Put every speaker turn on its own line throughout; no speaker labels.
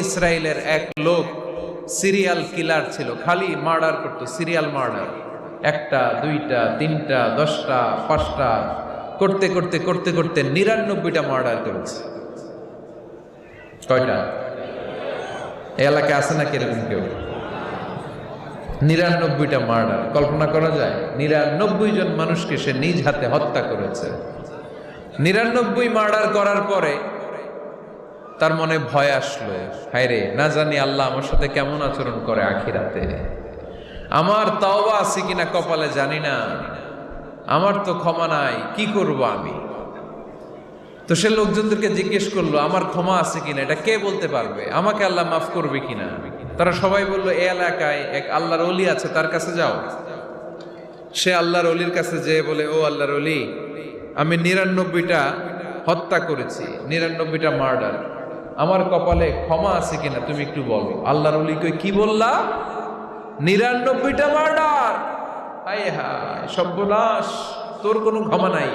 ইসরায়েলের এক লোক সিরিয়াল কিলার ছিল, খালি মার্ডার করতো, সিরিয়াল মার্ডার। একটা, দুইটা, তিনটা, 10টা, 5টা করতে করতে করতে করতে 99টা মার্ডার করেছে। কয়টা? এলাকায় আছে না কিরকম কেউ? 99টা মার্ডার। কল্পনা করা যায়? 99 জন মানুষকে সে নিজ হাতে হত্যা করেছে। 99 মার্ডার করার পরে তার মনে ভয় আসলো, হায় রে, না জানি আল্লাহ আমার সাথে কেমন আচরণ করে আখিরাতে। আমার তাওবা আছে কিনা কপালে জানি না, আমার তো ক্ষমা নাই, কি করব আমি? তো সে লোকজনদেরকে জিজ্ঞেস করলো, আমার ক্ষমা আছে কিনা, এটা কে বলতে পারবে? আমাকে আল্লাহ মাফ করবে কিনা? তারা সবাই বললো, এই এলাকায় এক আল্লাহর ওলি আছে, তার কাছে যাও। সে আল্লাহর ওলির কাছে যেয়ে বলে, ও আল্লাহর ওলি, আমি 99টা হত্যা করেছি, 99টা মার্ডার, আমার কপালে ক্ষমা আছে কিনা তুমি একটু বলো। আল্লাহর ওলি কই, কি বললা? 99টা মার্ডার? হায় হায়, সর্বনাশ, তোর কোনো ক্ষমা নাই।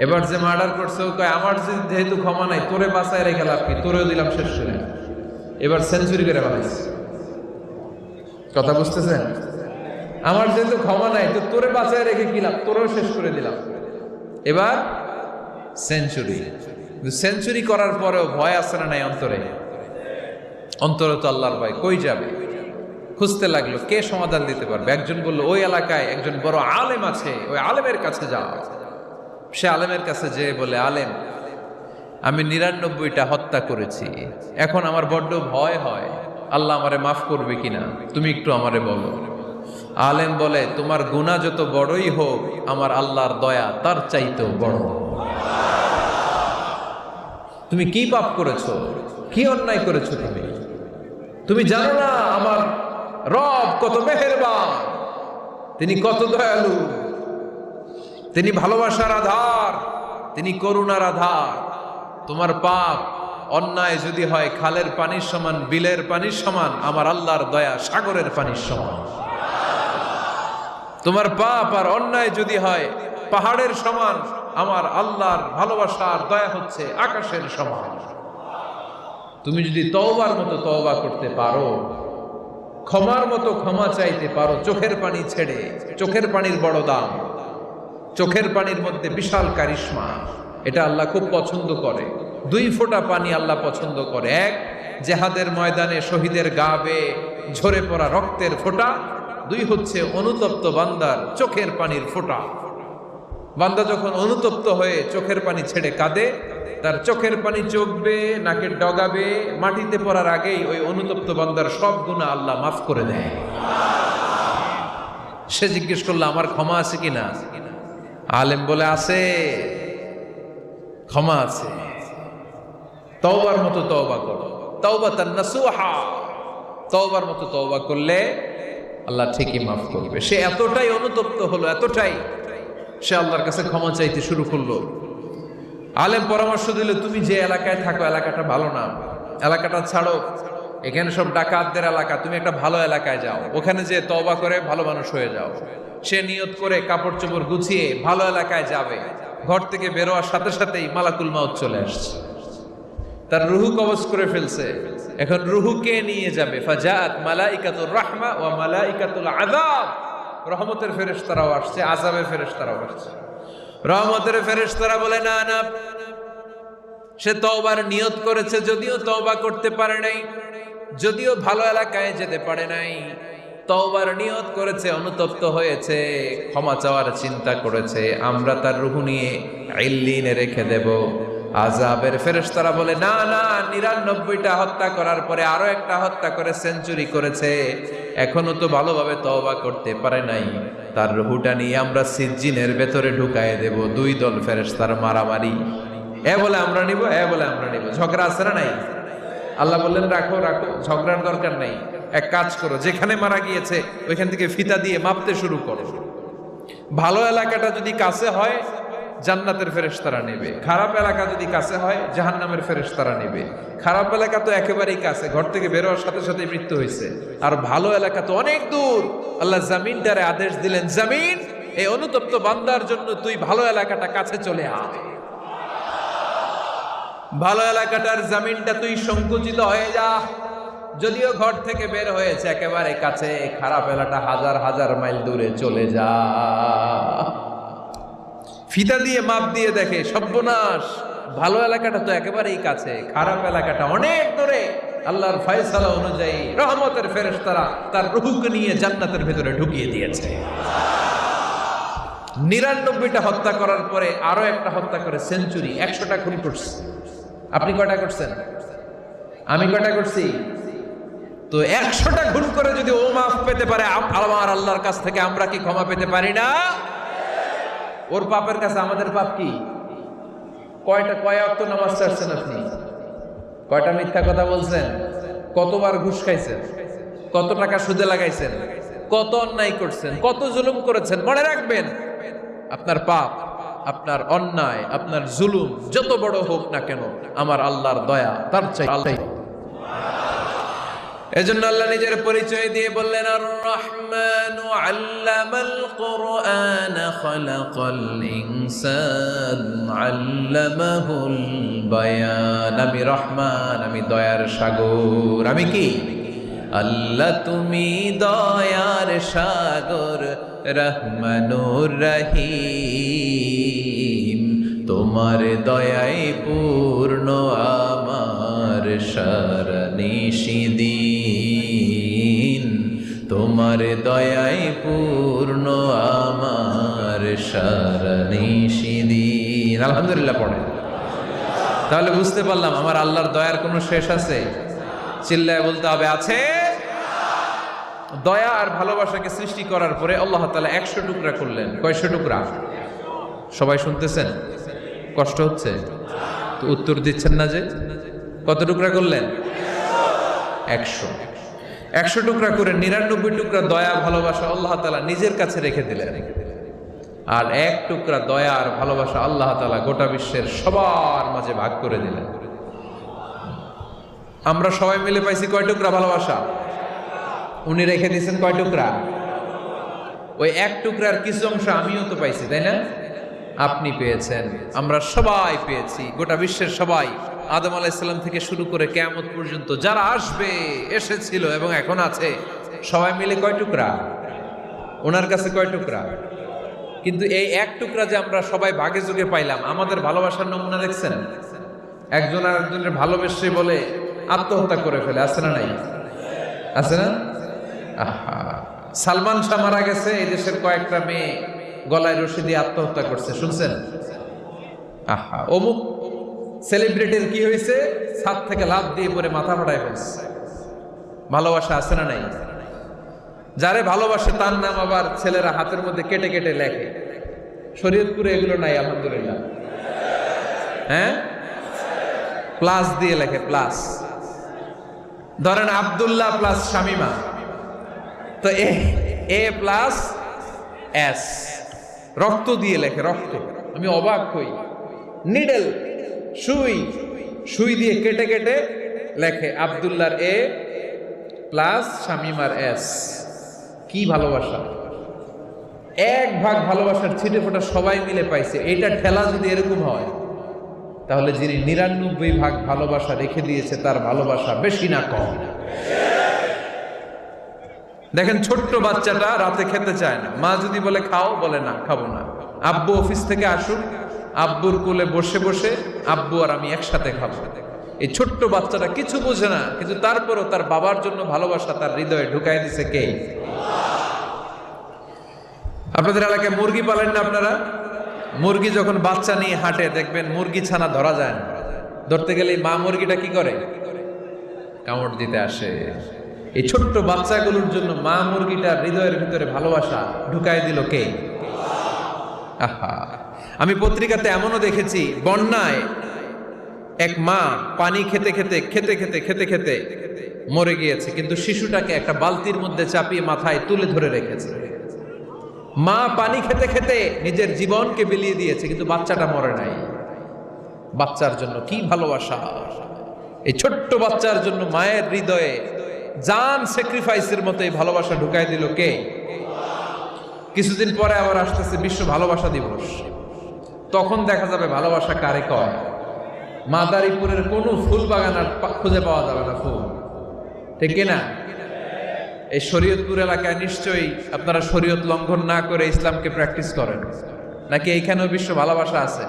এবার যে মার্ডার করছে ও কয়, আমার যেহেতু ক্ষমা নাই, তোরে বাঁচায় রেখে লাভ কি, তোরেও দিলাম শেষ করে। এবার সেঞ্চুরি করে বানাইছে। কথা বুঝতেছেন? আমার যেহেতু ক্ষমা নাই, তো তোরে বাঁচায় রেখে কি লাভ, তোরেও শেষ করে দিলাম। এবার সেঞ্চুরি। সেঞ্চুরি করার পরেও ভয় আছে না নাই অন্তরে? অন্তরে তো আল্লাহর ভয়, কই যাবে? খুঁজতে লাগলো কে সমাধান দিতে পারবে। একজন বলল, ওই এলাকায় একজন বড় আলেম আছে, ওই আলেমের কাছে যাও। সে আলেমের কাছে যেয়ে বলে, আলেম, আমি 99টা হত্যা করেছি, এখন আমার বড্ড ভয় হয়, আল্লাহ আমারে মাফ করবে কিনা, তুমি একটু আমারে বলো। আলেম বলে, তোমার গুনাহ যত বড়ই হোক, আমার আল্লাহর দয়া তার চাইতেও বড়। তুমি কি পাপ করেছো, কি অন্যায় করেছো? তুমি জানো না আমার রব কত মেহেরবান, তিনি কত দয়ালু, তিনি ভালোবাসার আধার, তিনি করুণার আধার। তোমার পাপ অন্যায় যদি হয় খালের পানির সমান, বিলের পানির সমান, আমার আল্লাহর দয়া সাগরের পানির সমান। তোমার পাপ আর অন্যায় যদি হয় পাহাড়ের সমান, আমার আল্লাহর ভালোবাসার দয়া হচ্ছে আকাশের সমান। তুমি যদি তওবার মতো তওবা করতে পারো, ক্ষমার মতো ক্ষমা চাইতে পারো, চোখের পানি ছেড়ে, চোখের পানির বড় দাম, চোখের পানির মধ্যে বিশাল কারিশমা, এটা আল্লাহ খুব পছন্দ করে। 2 ফোঁটা পানি আল্লাহ পছন্দ করে। এক, জেহাদের ময়দানে শহীদের গা বেয়ে ঝরে পড়া রক্তের ফোঁটা। 2 হচ্ছে অনুতপ্ত বান্দার চোখের পানির ফোঁটা। বান্দা যখন অনুতপ্ত হয়ে চোখের পানি ছেড়ে কাঁদে, তার চোখের পানি চোখ বেয়ে, নাকের ডগা বেয়ে মাটিতে পড়ার আগেই ওই অনুতপ্ত বান্দার সব গুনাহ আল্লাহ মাফ করে দেয়। সে জিজ্ঞেস করলো, আমার ক্ষমা আছে কিনা? আলেম বলে, আছে, ক্ষমা আছে। তওবার মতো তওবা করো, তাওবাতান নাসুহা, তওবার মতো তওবা করলে আল্লাহ ঠিকই মাফ করবে। সে এতটাই অনুতপ্ত হলো, এতটাই, সে আল্লাহর কাছে ক্ষমা চাইতে শুরু করলো। আলেম পরামর্শ দিল, তুমি যে এলাকায় থাকো এলাকাটা ভালো না, এলাকাটা ছাড়ো, এখানে সব ডাকাতদের এলাকা, তুমি একটা ভালো এলাকায় যাও, ওখানে যে তওবা করে ভালো মানুষ হয়ে যাও। সে নিয়ত করে কাপড় চোপড় গুছিয়ে ভালো এলাকায় যাবে। ঘর থেকে বেরোয়ার সাথে সাথেই মালাকুল মাউত চলে আসছে, তার রুহু কবজ করে ফেলছে। এখন রুহু কে নিয়ে যাবে? ফাজাআত মালাইকাতুর রাহমা ওয়া মালাইকাতুল আযাব। রহমতের ফেরেশতারাও আসছে, আযাবের ফেরেশতারাও আসছে। রহমতের ফেরেশতারা বলে, না না, সে তওবার নিয়ত করেছে, যদিও তওবা করতে পারে নাই, যদিও ভালো এলাকায় যেতে পারে নাই, তওবার নিয়ত করেছে, অনুতপ্ত হয়েছে, ক্ষমা চাওয়ার চিন্তা করেছে, আমরা তার রূহ নিয়ে ইল্লিনে রেখে দেব। আযাবের ফেরেশতারা বলে, না না, 99টা হত্যা করার পরে আরো একটা হত্যা করে সেঞ্চুরি করেছে, এখনো তো ভালোভাবে তওবা করতে পারে নাই, তার রূহটা নিয়ে আমরা সিজ্জিনের ভেতরে ঢুকায় দেব। 2 দল ফেরেশতার মারামারি, এ বলে আমরা নিব, এ বলে আমরা নিব। ঝগড়া আছে না নাই? আল্লাহ বললেন, রাখো রাখো, ঝগড়ার দরকার নেই। এক কাজ করো, যেখানে মারা গিয়েছে ওইখান থেকে ফিতা দিয়ে মাপতে শুরু করো। ভালো এলাকাটা যদি কাছে হয় জান্নাতের ফেরেশতারা নেবে, খারাপ এলাকা যদি কাছে হয় জাহান্নামের ফেরেশতারা নেবে। খারাপ এলাকা তো একেবারেই কাছে, ঘর থেকে বেরোয়ার সাথে সাথে মৃত্যু হয়েছে। আর ভালো এলাকা তো অনেক দূর। আল্লাহ জামিনটারে আদেশ দিলেন, জামিন, এই অনুতপ্ত বান্দার জন্য তুই ভালো এলাকাটা কাছে চলে আয়। ভালো এলাকাটার জমিনটা তুই সংকুচিত হয়ে যা। যদিও ঘর থেকে বের হয়েছে একেবারে কাছে, খারাপ এলাকাটা হাজার হাজার মাইল দূরে চলে যা। ফিতা দিয়ে মাপ দিয়ে দেখে, সর্বনাশ, ভালো এলাকাটা তো একেবারেই কাছে, খারাপ এলাকাটা অনেক দূরে। আল্লাহর ফয়সালা অনুযায়ী রহমতের ফেরেশতারা তার রূহকে নিয়ে জান্নাতের ভেতরে ঢুকিয়ে দিয়েছে। 99টা হত্যা করার পরে আরো একটা হত্যা করে সেঞ্চুরি, 100টা খুন করছে। আপনি কয়টা করছেন? আমি কয়টা করছি? তো 100টা খুন করে যদি ও মাফ পেতে পারে আমার আল্লাহর কাছ থেকে, আমরা কি ক্ষমা পেতে পারি না? ওর পাপের কাছে আমাদের পাপ কি? কয় ওয়াক্ত নামাজ ছাড়ছেন আপনি? কয়টা মিথ্যা কথা বলছেন? কতবার ঘুষ খাইছেন? কত টাকা সুদে লাগাইছেন? কত অন্যায় করছেন? কত জুলুম করেছেন? মনে রাখবেন, আপনার পাপ, আপনার অন্যায়, আপনার জুলুম যত বড় হোক না কেন, আমার আল্লাহর দয়া তার চাই আল্লাহ। এজন্য আল্লাহ নিজের পরিচয় দিয়ে বললেন, আর রহমানু আল্লামাল কুরআন খালাকাল ইনসান আল্লামাহুল বায়ান। আমি রহমান, আমি দয়ার সাগর। আমি কি? আল্লাহ তুমি দয়ার সাগর, রহমানুর রহিম। তোমার দয়ায় পূর্ণ আমার সারা নিশিদিন। তোমার দয়ায় পূর্ণ আমার সারা নিশিদিন। আলহামদুলিল্লাহ পড়ে। তাহলে বুঝতে পারলাম আমার আল্লাহর দয়ার কোনো শেষ আছে? চিল্লায় বলতে হবে, আছে। দয়া আর ভালোবাসাকে সৃষ্টি করার পরে আল্লাহ তাআলা 100 টুকরা করলেন। কয়শো টুকরা? সবাই শুনতেছেন? কষ্ট হচ্ছে তো? উত্তর দিচ্ছেন না যে? কত টুকরা করলেন? 100 টুকরা করে 99 টুকরা দয়া ভালোবাসা আল্লাহ তাআলা নিজের কাছে রেখে দিলেন। আর 1 টুকরা দয়া আর ভালোবাসা আল্লাহ তাআলা গোটা বিশ্বের সবার মাঝে ভাগ করে দিলেন। আমরা সবাই মিলে পাইছি কয় টুকরা ভালোবাসা? উনি রেখে দিয়েছেন কয় টুকরা? ওই 1 টুকরার কিছু অংশ আমিও তো পাইছি, তাই না? আপনি পেয়েছেন, আমরা সবাই পেয়েছি, গোটা বিশ্বের সবাই, আদম আলাইহিস সালাম থেকে শুরু করে কিয়ামত পর্যন্ত যারা আসবে, এসেছিল এবং এখন আছে, সবাই মিলে কয় টুকরা? ওনার কাছে কয় টুকরা? কিন্তু এই 1 টুকরা যে আমরা সবাই ভাগে যোগে পাইলাম, আমাদের ভালোবাসার নমুনা দেখছেন? একজন আর একজনের ভালোবেসে বলে আত্মহত্যা করে ফেলে, আছে না নাই? আছে না? আহা, সালমান শাহ মারা গেছে, এই দেশের কয়েকটা মেয়ে গলায় রশি দিয়ে আত্মহত্যা করছে, শুনছেন? আহা, অমুক সেলিব্রিটির কি হয়েছে, ছাদ থেকে লাফ দিয়ে পরে মাথা ফাটায় ফেলছে। ভালোবাসা আছে না নাই? যারে ভালোবাসে তার নাম আবার ছেলেরা হাতের মধ্যে কেটে কেটে লেখে। শরীয়তপুরে এগুলো নাই আলহামদুলিল্লাহ। হ্যাঁ, প্লাস দিয়ে লেখে, প্লাস। ধরেন আব্দুল্লাহ প্লাস শামিমা, তো এ প্লাস এস, রক্ত দিয়ে লেখে, রক্ত। আমি অবাক হই, নিডেল, সুই দিয়ে কেটে কেটে লেখে আব্দুল্লাহর এ প্লাস শামিমার এস। কি ভালোবাসা! 1 ভাগ ভালোবাসার ছিটে ফোটা সবাই মিলে পাইছে। এইটা ঠেলা যদি এরকম হয়, তাহলে যিনি 99 ভাগ ভালোবাসা রেখে দিয়েছে তার ভালোবাসা বেশি না কম? দেখেন, ছোট্ট বাচ্চাটা রাতে খেতে চায় না, মা যদি বলে খাও, বলে না, খাবো না। আব্বু অফিস থেকে আসুক, আব্বুর কোলে বসে বসে আব্বু আর আমি একসাথে খাবো। এই ছোট্ট বাচ্চাটা কিছু বোঝে না, কিন্তু তারপরও তার বাবার জন্য ভালোবাসা তার হৃদয়ে ঢুকাই দিছে কে? আপনাদের এলাকায় মুরগি পালেন না আপনারা? মুরগি যখন বাচ্চা নিয়ে হাঁটে, দেখবেন মুরগি ছানা ধরা যায় না। ধরতে গেলে মা মুরগিটা কি করে? কামড় দিতে আসে। এই ছোট্ট বাচ্চাগুলোর জন্য মা মুরগিটার হৃদয়ের ভিতরে ভালোবাসা ঢুকাই দিল কে? আহা, আমি পত্রিকাতে এমনও দেখেছি, বন্যায় এক মা পানি খেতে খেতে খেতে খেতে খেতে খেতে মরে গিয়েছে, কিন্তু শিশুটাকে একটা বালতির মধ্যে চাপিয়ে মাথায় তুলে ধরে রেখেছে। মা পানি খেতে খেতে নিজের জীবনকে বিলিয়ে দিয়েছে, কিন্তু বাচ্চাটা মরে নাই। বাচ্চার জন্য কি ভালোবাসা! এই ছোট্ট বাচ্চার জন্য মায়ের হৃদয়ে জান স্যাক্রিফাইসের মতো এই ভালোবাসা ঢুকাই দিল কে? কিছুদিন পরে আবার আসতেছে বিশ্ব ভালোবাসা দিবস। তখন দেখা যাবে ভালোবাসা কারে কয়। মাদারীপুরের কোনো ফুল বাগান আর খুঁজে পাওয়া যাবে না ফুল, ঠিক কিনা? এই শরীয়তপুর এলাকায় নিশ্চয়ই আপনারা শরীয়ত লঙ্ঘন না করে ইসলামকে প্র্যাকটিস করেন, নাকি এইখানেও বিশ্ব ভালোবাসা আছে?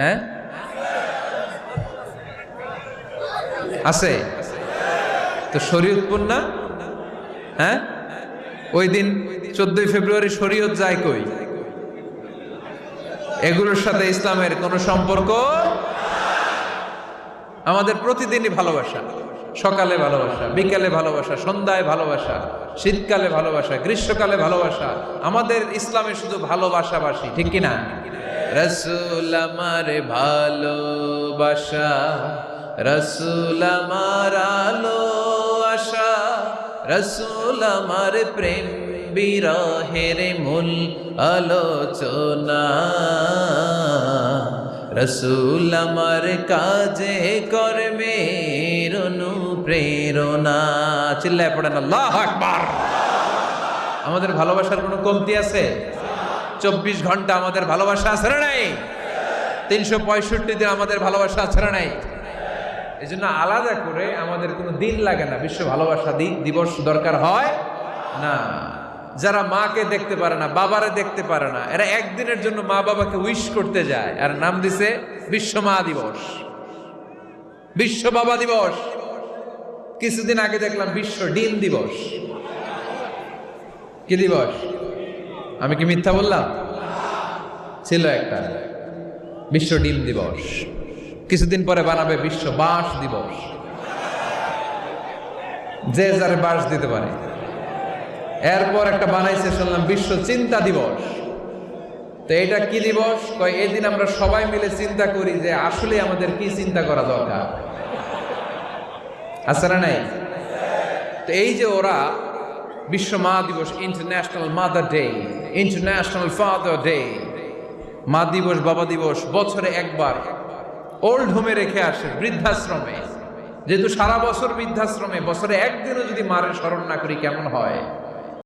হ্যাঁ, আছে তো। শরীয়তপুর না? হ্যাঁ, ওই দিন 14 ফেব্রুয়ারি শরীয়ত যায় কই? এগুলোর সাথে ইসলামের কোনো সম্পর্ক। আমাদের প্রতিদিনই ভালোবাসা, সকালে ভালোবাসা, বিকালে ভালোবাসা, সন্ধ্যায় ভালোবাসা, শীতকালে ভালোবাসা, গ্রীষ্মকালে ভালোবাসা। আমাদের ইসলামে শুধু ভালোবাসাবাসী, ঠিক কিনা? রাসূল আমার ভালোবাসা, রাসূল আমার আলো আশা, রাসূল আমার প্রেম বিরহের মূল আলোচনা, রাসূল আমার কাজে কর্মের অনুপ্রেরণা। চিল্লায় পড়েন আল্লাহু আকবার। আমাদের ভালোবাসার কোনো কমতি আছে? 24 ঘন্টা আমাদের ভালোবাসা আছে না নাই? 365 দিন আমাদের ভালোবাসা আছে না নাই? এই জন্য আলাদা করে আমাদের কোনো দিন লাগে না, বিশ্ব ভালোবাসা দিবস দরকার হয় না। যারা মাকে দেখতে পারে না, বাবারে দেখতে পারে না, এরা একদিনের জন্য মা বাবাকে উইশ করতে যায়, আর নাম দিছে বিশ্ব মা দিবস, বিশ্ব বাবা দিবস। কিছুদিন আগে দেখলাম বিশ্ব ডিম দিবস। কি দিবস? আমি কি মিথ্যা বললাম? ছিল একটা বিশ্ব ডিম দিবস। কিছুদিন পরে বানাবে বিশ্ব বাঁশ দিবস, যে যার বাঁশ দিতে পারে। এরপর একটা বানাইছে শুনলাম বিশ্ব চিন্তা দিবস। তো এটা কি দিবস? কয় এই দিন আমরা সবাই মিলে চিন্তা করি যে আসলে আমাদের কি চিন্তা করা দরকার, আছে না নাই? তো এই যে ওরা বিশ্ব মা দিবস, international mother day, international father day, মা দিবস, বাবা দিবস বছরে একবার ওল্ড হোমে রেখে আসে, বৃদ্ধাশ্রমে। যেহেতু সারা বছর বৃদ্ধাশ্রমে, বছরে একদিনও যদি মায়ের স্মরণ না করি কেমন হয়?